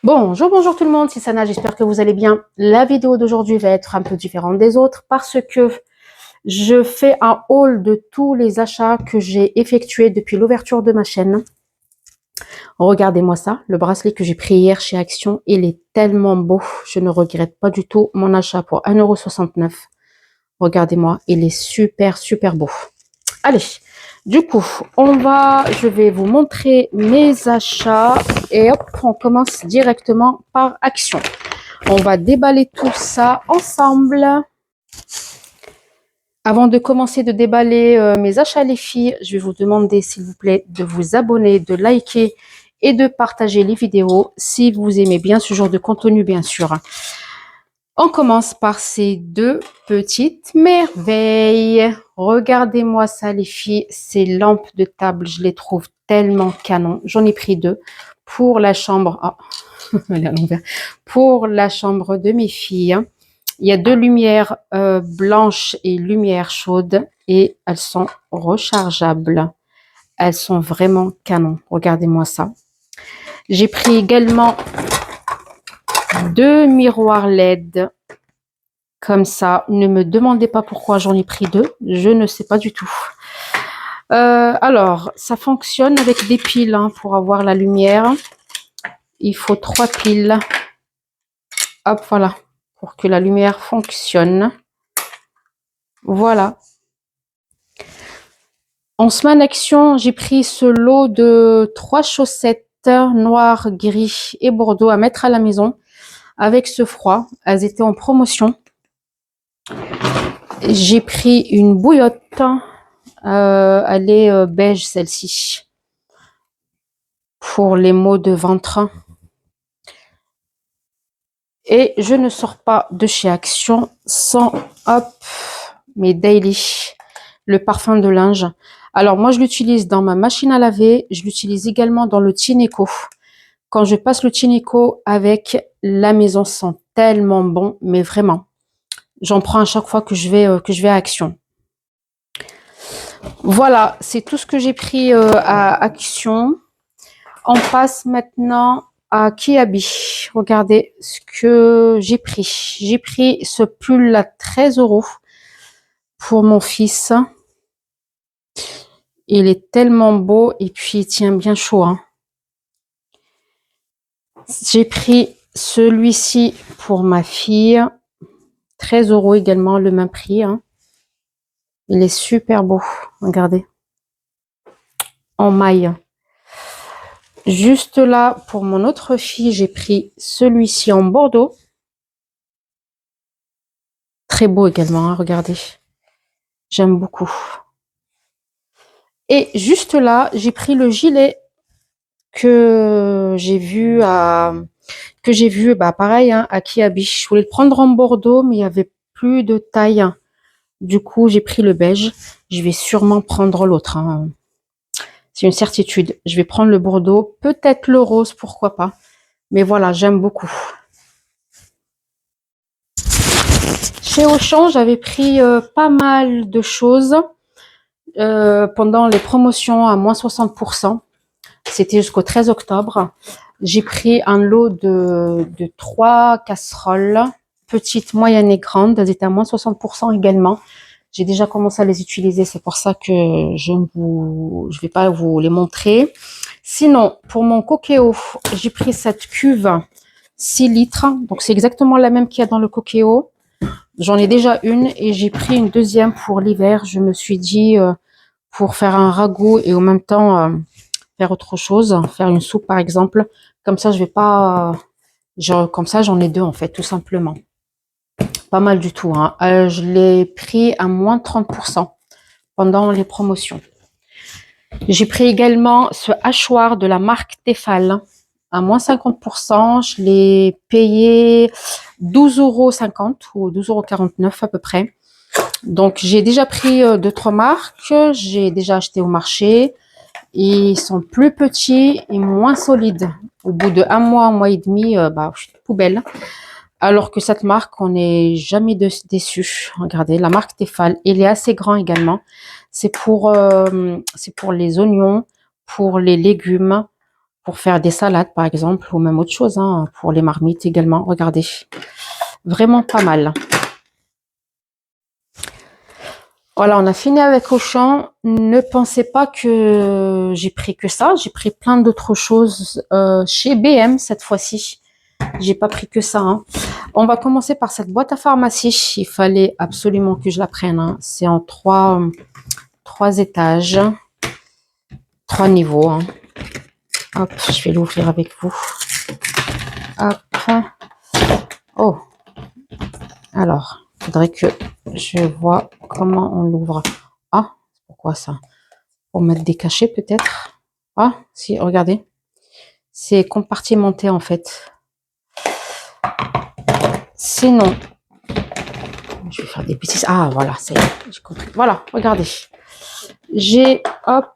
Bonjour tout le monde, c'est Sana, j'espère que vous allez bien. La vidéo d'aujourd'hui va être un peu différente des autres parce que je fais un haul de tous les achats que j'ai effectués depuis l'ouverture de ma chaîne. Regardez-moi ça, le bracelet que j'ai pris hier chez Action, il est tellement beau. Je ne regrette pas du tout mon achat pour 1,69 €. Regardez-moi, il est super beau. Allez, du coup, je vais vous montrer mes achats et hop, on commence directement par Action. On va déballer tout ça ensemble. Avant de commencer de déballer mes achats les filles, je vais vous demander s'il vous plaît de vous abonner, de liker et de partager les vidéos si vous aimez bien ce genre de contenu bien sûr. On commence par ces deux petites merveilles. Regardez-moi ça les filles, ces lampes de table, je les trouve tellement canon. J'en ai pris deux pour la chambre. Elle est à l'envers. Pour la chambre de mes filles. Il y a deux lumières blanches et lumière chaude et elles sont rechargeables. Elles sont vraiment canon. Regardez-moi ça. J'ai pris également deux miroirs LED. Comme ça, ne me demandez pas pourquoi j'en ai pris deux. Je ne sais pas du tout. Alors, ça fonctionne avec des piles pour avoir la lumière. Il faut 3 piles. Hop, voilà. Pour que la lumière fonctionne. Voilà. En semaine Action, j'ai pris ce lot de 3 chaussettes noires, gris et bordeaux à mettre à la maison avec ce froid. Elles étaient en promotion. J'ai pris une bouillotte. Elle est beige celle-ci. Pour les maux de ventre. Et je ne sors pas de chez Action sans, hop, mes daily, le parfum de linge. Alors moi je l'utilise dans ma machine à laver, je l'utilise également dans le Tineco. Quand je passe le Tineco avec, la maison sent tellement bon, mais vraiment. J'en prends à chaque fois que je vais à Action. Voilà, c'est tout ce que j'ai pris à Action. On passe maintenant à Kiabi. Regardez ce que j'ai pris. J'ai pris ce pull à 13 € pour mon fils. Il est tellement beau et puis il tient bien chaud. J'ai pris celui-ci pour ma fille. 13 € également, le même prix. Il est super beau. Regardez. En maille. Juste là, pour mon autre fille, j'ai pris celui-ci en bordeaux. Très beau également, regardez. J'aime beaucoup. Et juste là, j'ai pris le gilet que j'ai vu pareil à Kiabi. Je voulais le prendre en bordeaux, mais il y avait plus de taille. Du coup, j'ai pris le beige. Je vais sûrement prendre l'autre. C'est une certitude. Je vais prendre le bordeaux, peut-être le rose, pourquoi pas. Mais voilà, j'aime beaucoup. Chez Auchan, j'avais pris pas mal de choses pendant les promotions à moins 60%. C'était jusqu'au 13 octobre. J'ai pris un lot de 3 casseroles, petites, moyennes et grandes. Elles étaient à moins 60% également. J'ai déjà commencé à les utiliser, c'est pour ça que je vais pas vous les montrer. Sinon, pour mon Cookéo, j'ai pris cette cuve 6 litres. Donc, c'est exactement la même qu'il y a dans le Cookéo. J'en ai déjà une et j'ai pris une deuxième pour l'hiver. Je me suis dit, pour faire un ragoût et en même temps faire autre chose, faire une soupe par exemple. Comme ça, je vais pas, comme ça, j'en ai deux en fait, tout simplement. Pas mal du tout. Je l'ai pris à moins 30% pendant les promotions. J'ai pris également ce hachoir de la marque Tefal à moins 50%. Je l'ai payé 12,50 € ou 12,49 € à peu près. Donc, j'ai déjà pris d'autres marques. J'ai déjà acheté au marché. Ils sont plus petits et moins solides. Au bout de un mois et demi, poubelle. Alors que cette marque, on n'est jamais déçu. Regardez, la marque Tefal, il est assez grand également. C'est pour les oignons, pour les légumes, pour faire des salades par exemple, ou même autre chose, hein, pour les marmites également. Regardez, vraiment pas mal. Voilà, on a fini avec Auchan. Ne pensez pas que j'ai pris que ça. J'ai pris plein d'autres choses chez BM cette fois-ci. J'ai pas pris que ça. Hein. On va commencer par cette boîte à pharmacie. Il fallait absolument que je la prenne. Hein. C'est en trois étages, 3 niveaux. Hein. Hop, je vais l'ouvrir avec vous. Hop. Oh. Alors, il faudrait que je vois comment on l'ouvre. Ah, pourquoi ça? Pour mettre des cachets peut-être. Ah, si, regardez. C'est compartimenté en fait. Sinon, je vais faire des bêtises. Ah, voilà, ça y est, j'ai compris. Voilà, regardez. J'ai, hop,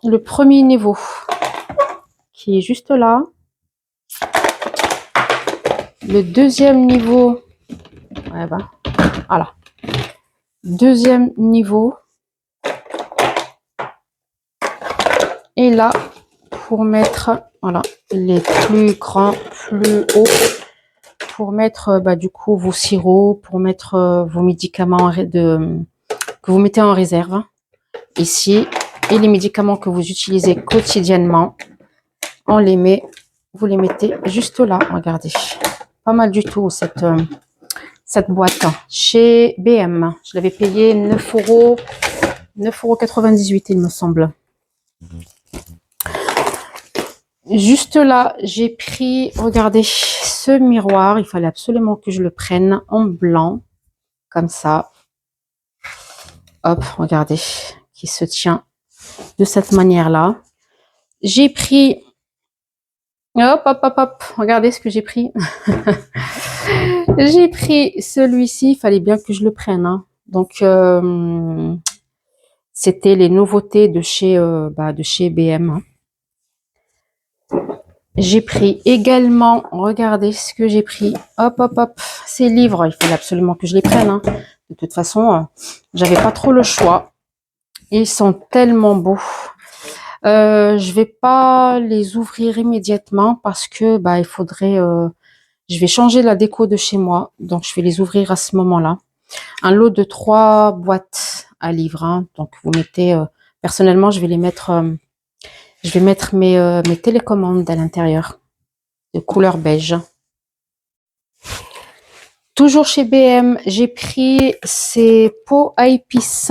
le premier niveau qui est juste là. Le deuxième niveau, ouais, ben, voilà. Deuxième niveau. Et là, pour mettre, voilà, les plus grands, plus hauts, pour mettre, bah, du coup, vos sirops, pour mettre vos médicaments que vous mettez en réserve, ici, et les médicaments que vous utilisez quotidiennement, on les met, vous les mettez juste là, regardez. Pas mal du tout, cette boîte chez BM. Je l'avais payé 9,98 €, il me semble. Juste là, j'ai pris, regardez, ce miroir. Il fallait absolument que je le prenne en blanc, comme ça. Hop, regardez, qui se tient de cette manière-là. J'ai pris, hop, hop, hop, hop, regardez ce que j'ai pris. J'ai pris celui-ci, il fallait bien que je le prenne. Hein. Donc, c'était les nouveautés de chez BM. Hein. J'ai pris également, regardez ce que j'ai pris. Hop, hop, hop, ces livres, il fallait absolument que je les prenne. Hein. De toute façon, j'avais pas trop le choix. Ils sont tellement beaux. Je vais pas les ouvrir immédiatement parce que il faudrait. Je vais changer la déco de chez moi, donc je vais les ouvrir à ce moment-là. Un lot de 3 boîtes à livres. Hein. Donc vous mettez. Personnellement, je vais les mettre. Je vais mettre mes télécommandes à l'intérieur, de couleur beige. Toujours chez BM, j'ai pris ces pots à épices.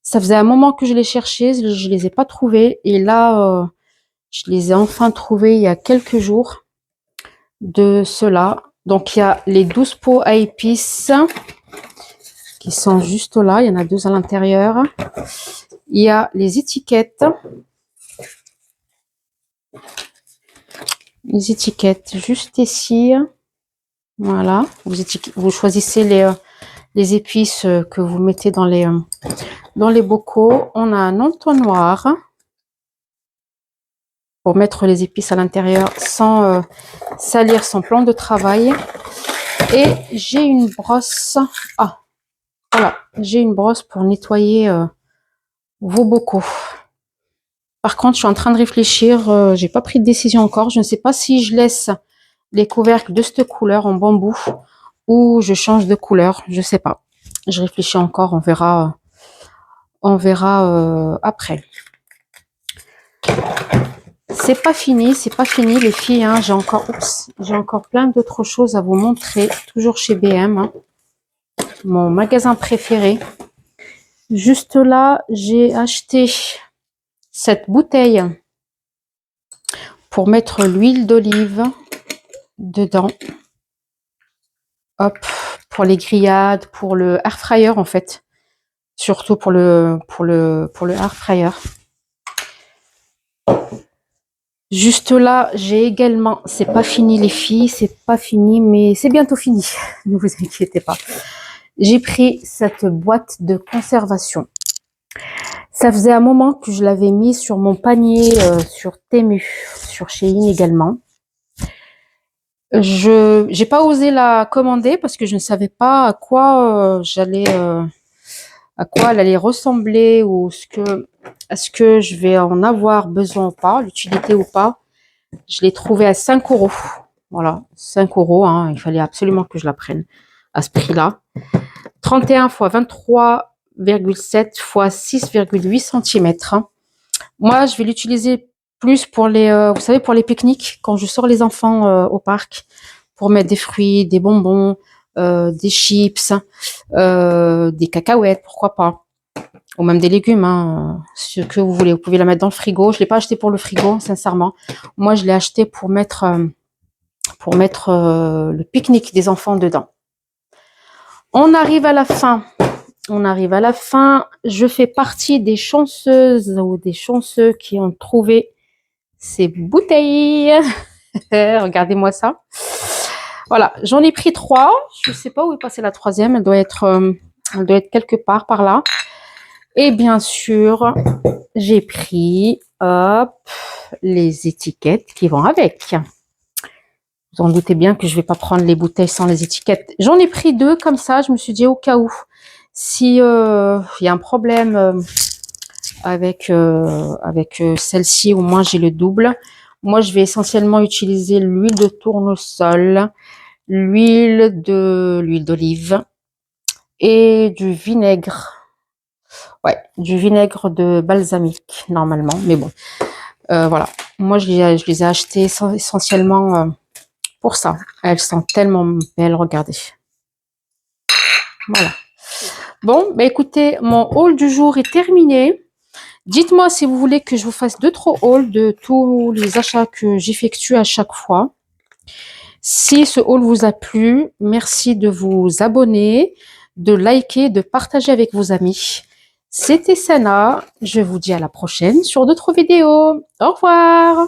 Ça faisait un moment que je les cherchais, je les ai pas trouvés. Et là, je les ai enfin trouvés il y a quelques jours de cela. Donc, il y a les 12 pots à épices qui sont juste là. Il y en a 2 à l'intérieur. Il y a les étiquettes. Les étiquettes juste ici. Voilà. Vous choisissez les épices que vous mettez dans les bocaux. On a un entonnoir pour mettre les épices à l'intérieur sans salir son plan de travail. Et j'ai une brosse. Ah, voilà. J'ai une brosse pour nettoyer vos bocaux. Par contre, je suis en train de réfléchir. J'ai pas pris de décision encore. Je ne sais pas si je laisse les couvercles de cette couleur en bambou ou je change de couleur. Je sais pas. Je réfléchis encore. On verra. On verra après. C'est pas fini les filles. Hein. J'ai encore plein d'autres choses à vous montrer. Toujours chez BM, hein. Mon magasin préféré. Juste là, j'ai acheté cette bouteille pour mettre l'huile d'olive dedans. Hop, pour les grillades, pour le air fryer en fait. Surtout pour le air fryer. Juste là, j'ai également, c'est pas fini les filles, c'est pas fini, mais c'est bientôt fini. Ne vous inquiétez pas. J'ai pris cette boîte de conservation. Ça faisait un moment que je l'avais mis sur mon panier sur Temu, sur Shein également. J'ai pas osé la commander parce que je ne savais pas à quoi à quoi elle allait ressembler ou ce que Est-ce que je vais en avoir besoin ou pas, l'utilité ou pas? Je l'ai trouvé à 5 €. Voilà, 5 €, hein, il fallait absolument que je la prenne à ce prix-là. 31 x 23,7 x 6,8 centimètres. Moi, je vais l'utiliser plus pour les, vous savez, pour les pique-niques, quand je sors les enfants au parc, pour mettre des fruits, des bonbons, des chips, des cacahuètes, pourquoi pas, ou même des légumes, hein, ce que vous voulez. Vous pouvez la mettre dans le frigo. Je l'ai pas acheté pour le frigo, sincèrement. Moi, je l'ai acheté pour mettre le pique-nique des enfants dedans. On arrive à la fin. On arrive à la fin. Je fais partie des chanceuses ou des chanceux qui ont trouvé ces bouteilles. Regardez-moi ça. Voilà, j'en ai pris 3. Je ne sais pas où est passée la troisième. Elle doit être quelque part par là. Et bien sûr, j'ai pris, hop, les étiquettes qui vont avec. Vous en doutez bien que je vais pas prendre les bouteilles sans les étiquettes. J'en ai pris 2 comme ça. Je me suis dit au cas où, si y a un problème avec celle-ci, au moins j'ai le double. Moi, je vais essentiellement utiliser l'huile de tournesol, l'huile d'olive et du vinaigre. Ouais, du vinaigre de balsamique normalement, mais bon, voilà. Moi, je les ai achetées essentiellement pour ça. Elles sont tellement belles, regardez. Voilà. Bon, bah écoutez, mon haul du jour est terminé. Dites-moi si vous voulez que je vous fasse d'autres hauls de tous les achats que j'effectue à chaque fois. Si ce haul vous a plu, merci de vous abonner, de liker, de partager avec vos amis. C'était Sana, je vous dis à la prochaine sur d'autres vidéos. Au revoir!